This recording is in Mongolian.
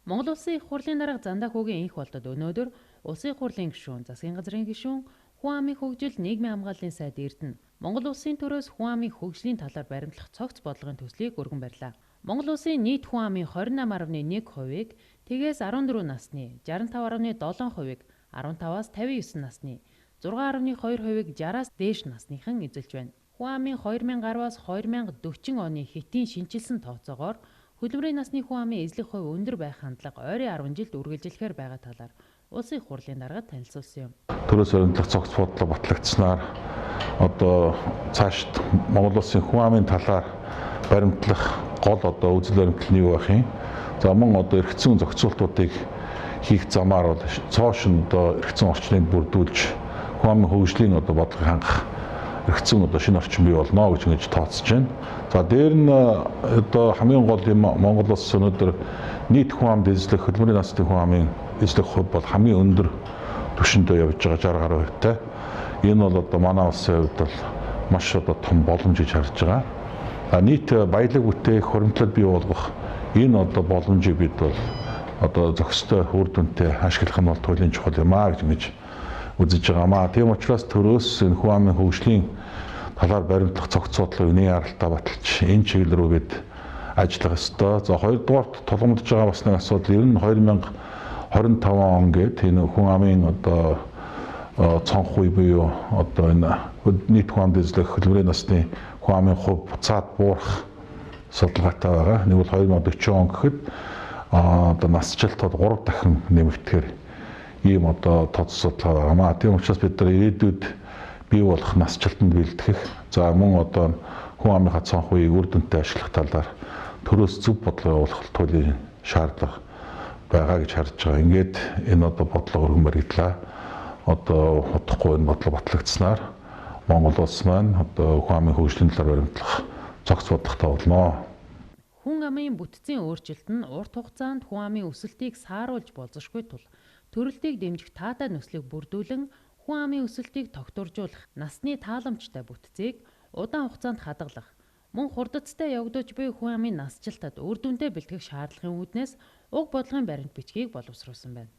Монгол Улсын их хурлын дарга Зандаа хүүгийн энх болтод өнөөдөр Улсын их хурлын гишүүн, засгийн газрын гишүүн, хүн амын хөгжил, нийгмийн хамгааллын сайд Эрдэнэ Монгол Улсын төрөөс хүн амын хөгжлийн талаар баримтлах цогц бодлогын төслийг өргөн барьлаа. Монгол Улсын нийт хүн амын 28.1%-ийг тэгээс 14 насны, 65.7%-ийг 15-аас 59 насны, 6.2%-ийг 60-аас дээш насныхан эзэлж байна. Хүн амын 2010-аас 2040 оны хэтийн шинжилсэн тооцоогоор хөдөлмөрийн насны хүн амын эзлэх хувь өндөр байх хандлага ойрын 10 жилд үргэлжилэхээр байгаа талаар Улсын их хурлын даргад танилцуулсан юм. Төрөөс баримтлах цогц бодлого батлагдсанаар одоо цаашд Монгол Улсын хүн амын талаар баримтлах гол үзэл баримтлал нь юу байх юм? За мөн эргэцэн зохицуултуудыг хийх замаар бол цоошин эргэцэн орчныг бүрдүүлж хүн амын хөгжлийн бодлогыг хангах эргэцэн шинэ орчин бий болно гэж ингэж тооцож байна. За дээр нь хамгийн гол юм Монгол Улс өнөөдөр нийт хүн амд эзлэх хөдөлмөрийн насны хүн амын эзлэх хувь бол хамгийн өндөр түвшинд явж байгаа 60%-тай. Энэ бол манай улсын хувьд бол маш том боломж гэж харж байгаа. Нийт баялаг бүтээх, хуримтлал бий болгох энэ боломжийг бид бол зохистой үр дүнтэй ашиглах нь бол туйлын чухал юм аа гэж үзэж байгаамаа. Тийм учраас төрөөс энэ хүн амын хөгжлийн талаар баримтлах цогц бодлого үнийн аралтай баталж энэ чиглэл рүү бид ажиллах ёстой. За хоёрдугаар тулгамдж байгаа бас нэг асуудал ер нь 2025 он гээд энэ хүн амын цонх үе буюу энэ нийт хүн амд эзлэх хөдөлмөрийн насны хүн амын хувь буцаад буурах судалгаатай байгаа. Нэг бол 2040 он гэхэд насжилтад 3 дахин нэмэгдэхээр ийм тооцоо судалгаа байгаамаа. Тийм учраас бид нар ирээдүйд бий болох насжилтанд бэлтгэх, за мөн хүн амынхаа цонх үеийг үр дүнтэй ашиглах талаар төрөөс зөв бодлого явуулах туйлын шаардлага байгаа гэж харж байгаа. Ингээд энэ бодлого өргөн баригдлаа. Удахгүй энэ бодлого батлагдсанаар Монгол улс маань хүн амын хөгжлийн талаар баримтлах цогц бодлоготой болно. Хүн амын бүтцийн өөрчлөлт нь урт хугацаанд хүн амын өсөлтийг сааруулж болзошгүй тул төрөлтийг дэмжих таатай нөхцөлийг бүрдүүлэн хүн амын өсөлтийг тогтворжуулах, насны тааламжтай бүтцийг удаан хугацаанд хадгалах, мөн хурдцтай явагдаж буй хүн амын насжилтад үр дүнтэй бэлтгэх шаардлагын үүднээс уг бодлогын баримт бичгийг боловсруулсан байна.